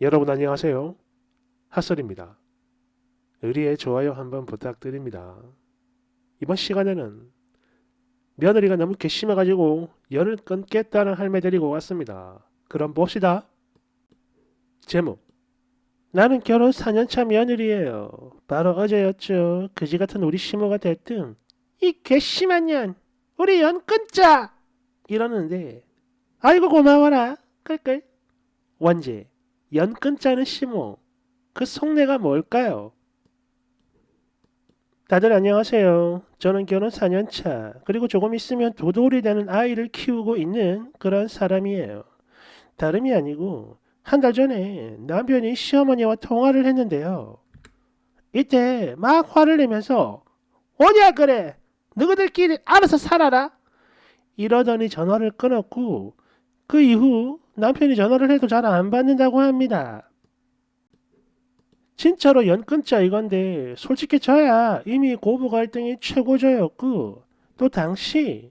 여러분 안녕하세요. 핫설입니다. 의리의 좋아요 한번 부탁드립니다. 이번 시간에는 며느리가 너무 괘씸해가지고 열을 끊겠다는 할매 데리고 왔습니다. 그럼 봅시다. 제목: 나는 결혼 4년차 며느리예요. 바로 어제였죠. 그지 같은 우리 시모가 대뜸 이 괘씸한 년 우리 연 끊자 이러는데 아이고 고마워라 끌끌. 원제: 연 끊자는 시모, 그 속내가 뭘까요? 다들 안녕하세요. 저는 결혼 4년 차, 그리고 조금 있으면 도돌이 되는 아이를 키우고 있는 그런 사람이에요. 다름이 아니고 한 달 전에 남편이 시어머니와 통화를 했는데요. 이때 막 화를 내면서 뭐냐 그래, 너희들끼리 알아서 살아라 이러더니 전화를 끊었고, 그 이후 남편이 전화를 해도 잘 안 받는다고 합니다. 진짜로 연 끊자 이건데, 솔직히 저야 이미 고부 갈등이 최고조였고, 또 당시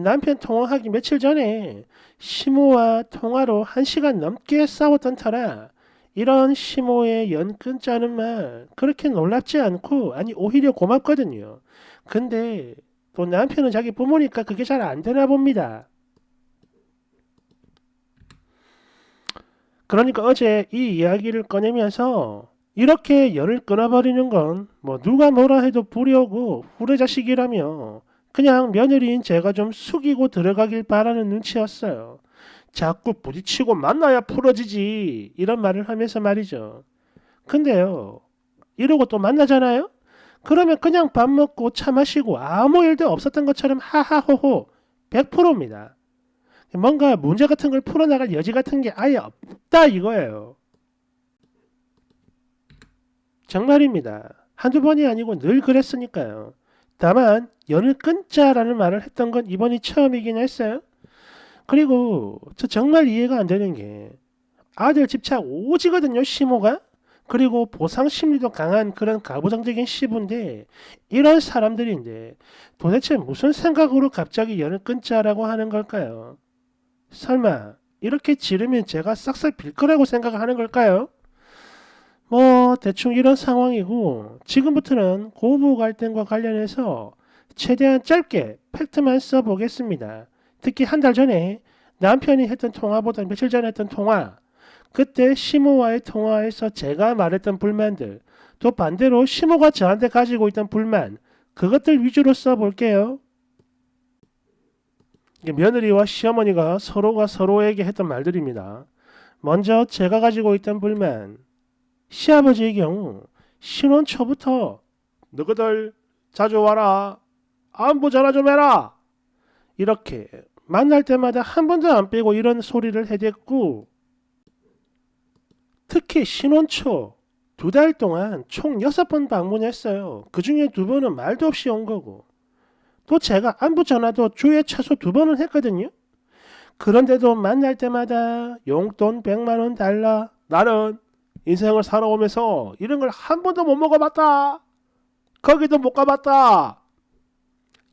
남편 통화하기 며칠 전에 시모와 통화로 1시간 넘게 싸웠던 터라 이런 시모의 연 끊자는 말 그렇게 놀랍지 않고, 아니 오히려 고맙거든요. 근데 또 남편은 자기 부모니까 그게 잘 안 되나 봅니다. 그러니까 어제 이 이야기를 꺼내면서 이렇게 열을 끊어버리는 건 뭐 누가 뭐라 해도 불효고 후레자식이라며 그냥 며느리인 제가 좀 숙이고 들어가길 바라는 눈치였어요. 자꾸 부딪히고 만나야 풀어지지 이런 말을 하면서 말이죠. 근데요, 이러고 또 만나잖아요? 그러면 그냥 밥 먹고 차 마시고 아무 일도 없었던 것처럼 하하호호 100%입니다. 뭔가 문제 같은 걸 풀어나갈 여지 같은 게 아예 없다 이거예요. 정말입니다. 한두 번이 아니고 늘 그랬으니까요. 다만 연을 끊자라는 말을 했던 건 이번이 처음이긴 했어요. 그리고 저 정말 이해가 안 되는 게, 아들 집착 오지거든요 시모가. 그리고 보상 심리도 강한 그런 가부장적인 시부인데, 이런 사람들인데 도대체 무슨 생각으로 갑자기 연을 끊자라고 하는 걸까요? 설마 이렇게 지르면 제가 싹싹 빌 거라고 생각하는 걸까요? 뭐 대충 이런 상황이고, 지금부터는 고부 갈등과 관련해서 최대한 짧게 팩트만 써보겠습니다. 특히 한 달 전에 남편이 했던 통화보다 며칠 전에 했던 통화, 그때 시모와의 통화에서 제가 말했던 불만들, 또 반대로 시모가 저한테 가지고 있던 불만, 그것들 위주로 써볼게요. 며느리와 시어머니가 서로가 서로에게 했던 말들입니다. 먼저 제가 가지고 있던 불만: 시아버지의 경우 신혼 초부터 너희들 자주 와라, 안부 전화 좀 해라 이렇게 만날 때마다 한 번도 안 빼고 이런 소리를 해댔고, 특히 신혼 초 2달 동안 총 6번 방문했어요. 그 중에 2번은 말도 없이 온 거고, 또 제가 안부 전화도 주에 최소 2번은 했거든요. 그런데도 만날 때마다 용돈 100만 원 달라, 나는 인생을 살아오면서 이런 걸 한 번도 못 먹어봤다, 거기도 못 가봤다,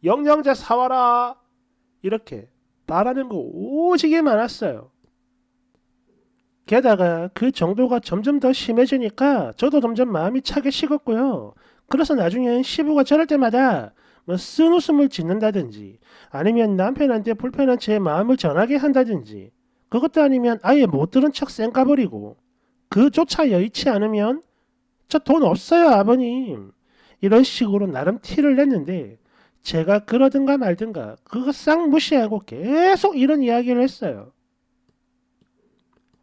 영양제 사와라 이렇게 말하는 거 오지게 많았어요. 게다가 그 정도가 점점 더 심해지니까 저도 점점 마음이 차게 식었고요. 그래서 나중엔 시부가 저럴 때마다 뭐 쓴웃음을 짓는다든지, 아니면 남편한테 불편한 제 마음을 전하게 한다든지, 그것도 아니면 아예 못 들은 척 쌩까버리고, 그조차 여의치 않으면 저 돈 없어요 아버님 이런 식으로 나름 티를 냈는데, 제가 그러든가 말든가 그거 싹 무시하고 계속 이런 이야기를 했어요.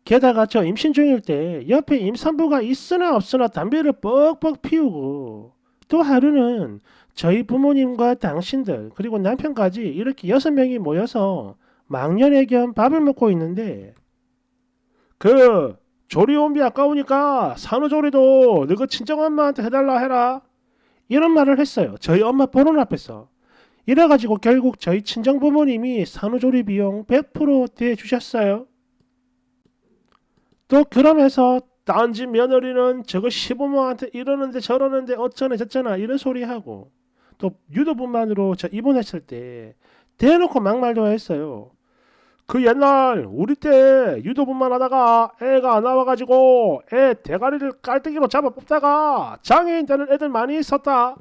게다가 저 임신 중일 때 옆에 임산부가 있으나 없으나 담배를 뻑뻑 피우고, 또 하루는 저희 부모님과 당신들 그리고 남편까지 이렇게 6명이 모여서 망연회 겸 밥을 먹고 있는데, 그 조리원비 아까우니까 산후조리도 너그 친정엄마한테 해달라 해라 이런 말을 했어요. 저희 엄마 보는 앞에서. 이래가지고 결국 저희 친정부모님이 산후조리 비용 100% 대주셨어요. 또 그러면서 딴집 며느리는 저거 시부모한테 이러는데 저러는데 어쩌네 저쩌나 이런 소리하고, 또 유도분만으로 저 입원했을 때 대놓고 막말도 했어요. 그 옛날 우리 때 유도분만 하다가 애가 안 나와가지고 애 대가리를 깔때기로 잡아 뽑다가 장애인 되는 애들 많이 있었다.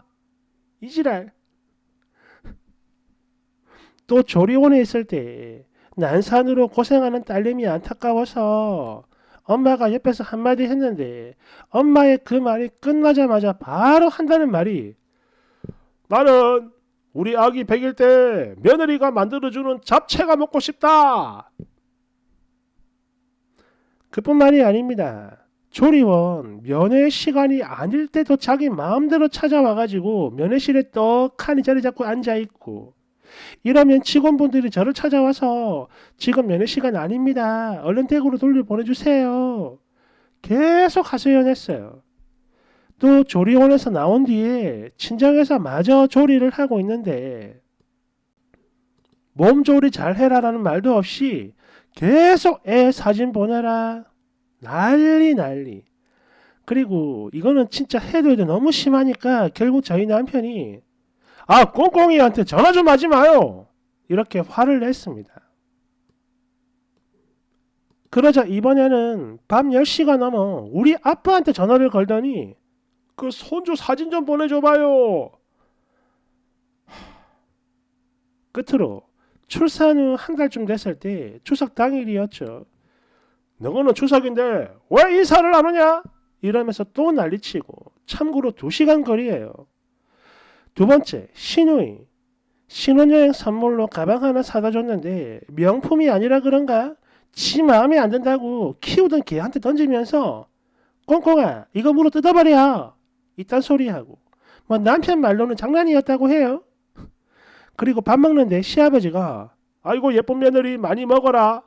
이지랄. 또 조리원에 있을 때 난산으로 고생하는 딸내미 안타까워서 엄마가 옆에서 한마디 했는데 엄마의 그 말이 끝나자마자 바로 한다는 말이 나는 우리 아기 100일 때 며느리가 만들어주는 잡채가 먹고 싶다. 그뿐만이 아닙니다. 조리원 면회 시간이 아닐 때도 자기 마음대로 찾아와가지고 면회실에 떡하니 자리 잡고 앉아있고 이러면 직원분들이 저를 찾아와서 지금 면회 시간 아닙니다. 얼른 댁으로 돌려 보내주세요. 계속 하소연했어요. 또 조리원에서 나온 뒤에 친정에서 마저 조리를 하고 있는데 몸조리 잘해라라는 말도 없이 계속 애 사진 보내라. 난리. 그리고 이거는 진짜 해도 너무 심하니까 결국 저희 남편이 꽁꽁이한테 전화 좀 하지 마요. 이렇게 화를 냈습니다. 그러자 이번에는 밤 10시가 넘어 우리 아빠한테 전화를 걸더니 그 손주 사진 좀 보내줘봐요. 끝으로 출산 후 한 달쯤 됐을 때 추석 당일이었죠. 너거는 추석인데 왜 인사를 안 오냐? 이러면서 또 난리치고 참고로 2시간 거리예요. 두 번째, 시누이. 신혼여행 선물로 가방 하나 사다 줬는데 명품이 아니라 그런가? 지 마음에 안 든다고 키우던 개한테 던지면서 꽁꽁아 이거 물어 뜯어버려. 이딴 소리하고 뭐 남편 말로는 장난이었다고 해요. 그리고 밥 먹는데 시아버지가 아이고 예쁜 며느리 많이 먹어라.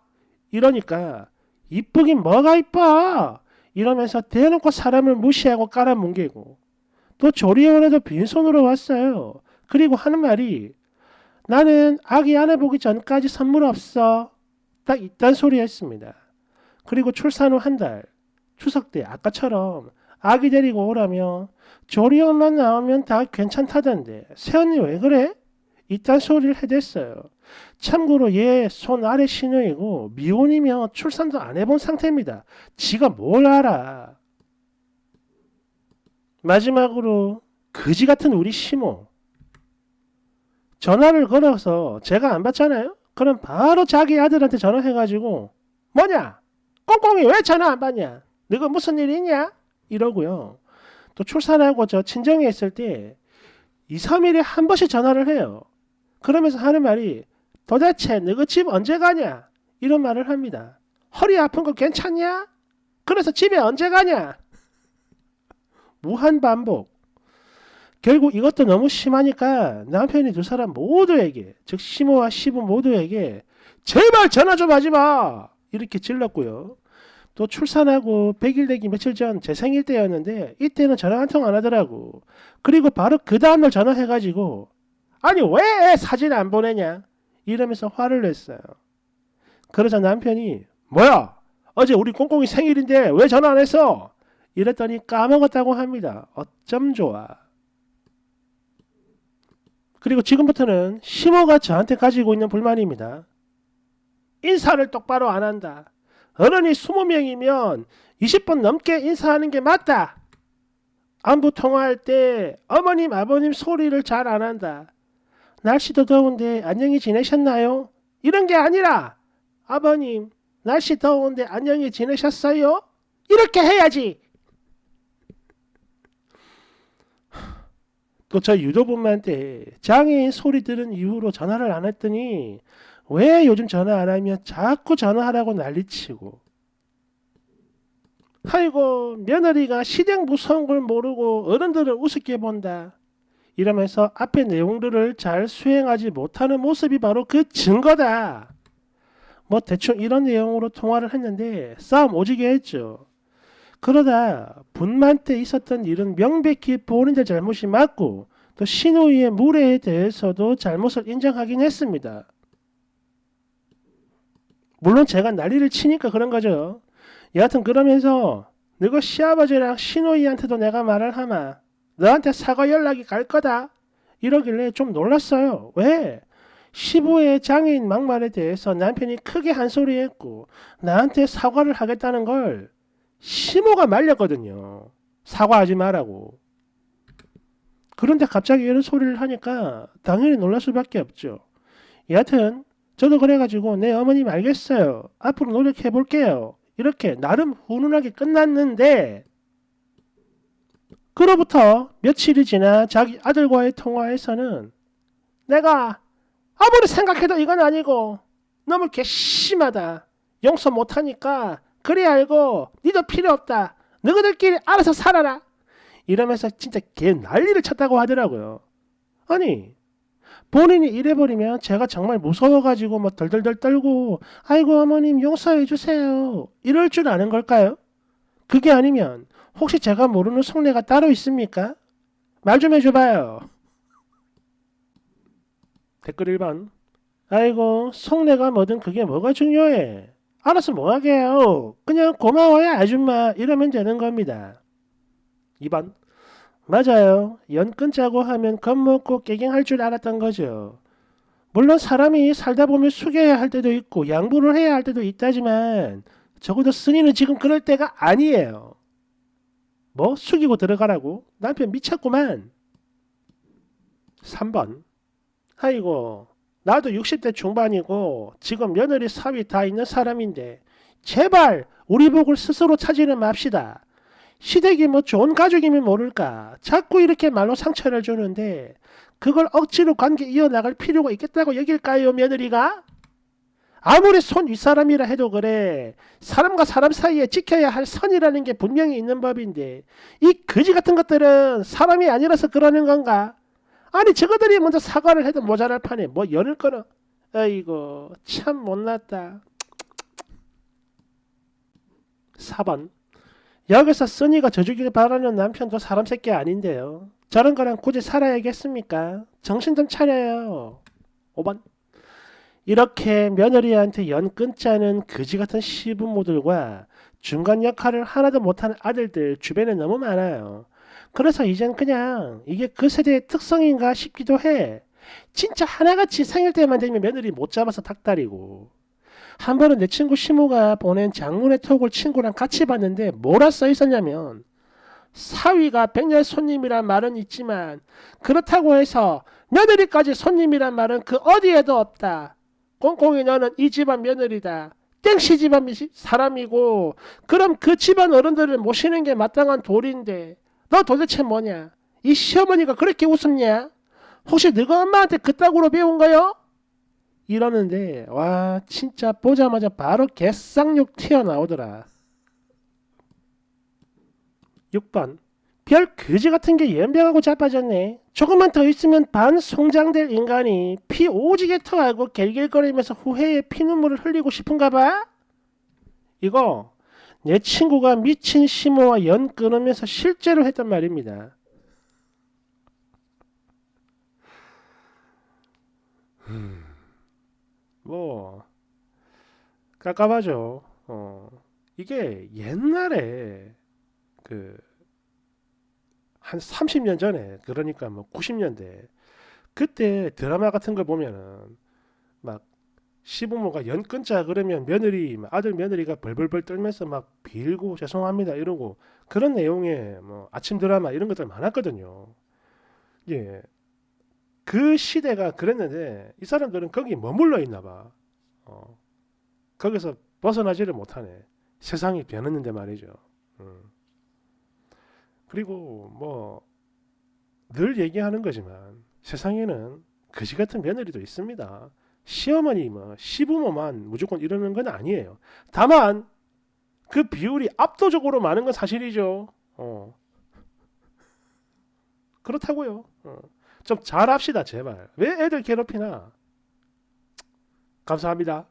이러니까 이쁘긴 뭐가 이뻐. 이러면서 대놓고 사람을 무시하고 깔아뭉개고 또 조리원에도 빈손으로 왔어요. 그리고 하는 말이 나는 아기 아내 보기 전까지 선물 없어. 딱 이딴 소리 했습니다. 그리고 출산 후 한 달 추석 때 아까처럼 아기 데리고 오라며 조리원만 나오면 다 괜찮다던데 새언니 왜 그래? 이딴 소리를 해댔어요. 참고로 얘 손 아래 시누이고 미혼이며 출산도 안 해본 상태입니다. 지가 뭘 알아. 마지막으로 거지 같은 우리 시모. 전화를 걸어서 제가 안 받잖아요. 그럼 바로 자기 아들한테 전화해가지고 뭐냐? 꽁꽁이 왜 전화 안 받냐? 너가 무슨 일 있냐? 이러고요. 또 출산하고 저 친정에 있을 때 2, 3일에 한 번씩 전화를 해요. 그러면서 하는 말이 도대체 너가 집 언제 가냐? 이런 말을 합니다. 허리 아픈 거 괜찮냐? 그래서 집에 언제 가냐? 무한 반복. 결국 이것도 너무 심하니까 남편이 두 사람 모두에게 즉 시모와 시부 모두에게 제발 전화 좀 하지 마 이렇게 질렀고요. 또 출산하고 100일 되기 며칠 전 제 생일 때였는데 이때는 전화 한 통 안 하더라고. 그리고 바로 그 다음날 전화해가지고 아니 왜 사진 안 보내냐 이러면서 화를 냈어요. 그러자 남편이 뭐야 어제 우리 꽁꽁이 생일인데 왜 전화 안 했어? 이랬더니 까먹었다고 합니다. 어쩜 좋아. 그리고 지금부터는 시모가 저한테 가지고 있는 불만입니다. 인사를 똑바로 안 한다. 어른이 20명이면 20분 넘게 인사하는 게 맞다. 안부 통화할 때 어머님 아버님 소리를 잘 안 한다. 날씨도 더운데 안녕히 지내셨나요? 이런 게 아니라 아버님 날씨 더운데 안녕히 지내셨어요? 이렇게 해야지. 또 저 유도분한테 장애인 소리 들은 이후로 전화를 안 했더니 왜 요즘 전화 안 하면 자꾸 전화하라고 난리치고 아이고 며느리가 시댁 무서운 걸 모르고 어른들을 우습게 본다. 이러면서 앞에 내용들을 잘 수행하지 못하는 모습이 바로 그 증거다. 뭐 대충 이런 내용으로 통화를 했는데 싸움 오지게 했죠. 그러다 분만 때 있었던 일은 명백히 본인들 잘못이 맞고 또 시누이의 무례에 대해서도 잘못을 인정하긴 했습니다. 물론 제가 난리를 치니까 그런 거죠. 여하튼 그러면서 너가 시아버지랑 시누이한테도 내가 말을 하마. 너한테 사과 연락이 갈 거다. 이러길래 좀 놀랐어요. 왜? 시부의 장애인 막말에 대해서 남편이 크게 한 소리 했고 나한테 사과를 하겠다는 걸 시모가 말렸거든요. 사과하지 말라고. 그런데 갑자기 이런 소리를 하니까 당연히 놀랄 수밖에 없죠. 여하튼 저도 그래가지고 네 어머님 알겠어요. 앞으로 노력해 볼게요. 이렇게 나름 훈훈하게 끝났는데 그로부터 며칠이 지나 자기 아들과의 통화에서는 내가 아무리 생각해도 이건 아니고 너무 괘씸하다. 용서 못하니까 그래 알고 니도 필요 없다. 너희들끼리 알아서 살아라. 이러면서 진짜 개 난리를 쳤다고 하더라고요. 아니 본인이 이래버리면 제가 정말 무서워가지고 뭐 덜덜덜 떨고 아이고 어머님 용서해 주세요 이럴 줄 아는 걸까요? 그게 아니면 혹시 제가 모르는 속내가 따로 있습니까? 말 좀 해줘봐요. 댓글 1번. 아이고 속내가 뭐든 그게 뭐가 중요해. 알아서 뭐하게요. 그냥 고마워요 아줌마 이러면 되는 겁니다. 2번. 맞아요. 연 끊자고 하면 겁먹고 깨갱할 줄 알았던 거죠. 물론 사람이 살다 보면 숙여야 할 때도 있고 양보를 해야 할 때도 있다지만 적어도 승희는 지금 그럴 때가 아니에요. 뭐 숙이고 들어가라고? 남편 미쳤구만. 3번. 아이고 나도 60대 중반이고 지금 며느리 사위 다 있는 사람인데 제발 우리 복을 스스로 찾지는 맙시다. 시댁이 뭐 좋은 가족이면 모를까 자꾸 이렇게 말로 상처를 주는데 그걸 억지로 관계 이어나갈 필요가 있겠다고 여길까요 며느리가? 아무리 손 윗사람이라 해도 그래 사람과 사람 사이에 지켜야 할 선이라는 게 분명히 있는 법인데 이 거지 같은 것들은 사람이 아니라서 그러는 건가? 아니 저거들이 먼저 사과를 해도 모자랄 판에 뭐 연을 끊어. 아이고 참 못났다. 4번. 여기서 써니가 져주길 바라는 남편도 사람 새끼 아닌데요. 저런 거랑 굳이 살아야겠습니까? 정신 좀 차려요. 5번. 이렇게 며느리한테 연 끊자는 거지같은 시부모들과 중간 역할을 하나도 못하는 아들들 주변에 너무 많아요. 그래서 이젠 그냥 이게 그 세대의 특성인가 싶기도 해. 진짜 하나같이 생일 때만 되면 며느리 못 잡아서 닭다리고. 한 번은 내 친구 시모가 보낸 장문의 톡을 친구랑 같이 봤는데 뭐라 써 있었냐면 사위가 백년 손님이란 말은 있지만 그렇다고 해서 며느리까지 손님이란 말은 그 어디에도 없다. 꽁꽁이 너는 이 집안 며느리다. 땡씨 집안 사람이고 그럼 그 집안 어른들을 모시는 게 마땅한 도리인데 너 도대체 뭐냐? 이 시어머니가 그렇게 웃음냐? 혹시 너가 엄마한테 그따구로 배운 거요? 이러는데 와 진짜 보자마자 바로 개쌍욕 튀어나오더라. 6번. 별 거지 같은 게 연병하고 자빠졌네. 조금만 더 있으면 반 송장될 인간이 피 오지게 토하고 갤갤거리면서 후회의 피눈물을 흘리고 싶은가 봐? 이거 내 친구가 미친 시모와 연 끊으면서 실제로 했단 말입니다. 뭐 깝깝하죠. 이게 옛날에 그 한 30년 전에 그러니까 뭐 90년대 그때 드라마 같은 걸 보면은 막 시부모가 연 끊자 그러면 며느리 아들 며느리가 벌벌벌 떨면서 막 빌고 죄송합니다 이러고 그런 내용의 뭐 아침 드라마 이런 것들 많았거든요. 예, 그 시대가 그랬는데 이 사람들은 거기 머물러 있나 봐. 거기서 벗어나지를 못하네. 세상이 변했는데 말이죠. 그리고 뭐 늘 얘기하는 거지만 세상에는 거지 같은 며느리도 있습니다. 시어머니 뭐 시부모만 무조건 이러는 건 아니에요. 다만 그 비율이 압도적으로 많은 건 사실이죠. 그렇다고요. 좀 잘합시다 제발. 왜 애들 괴롭히나. 감사합니다.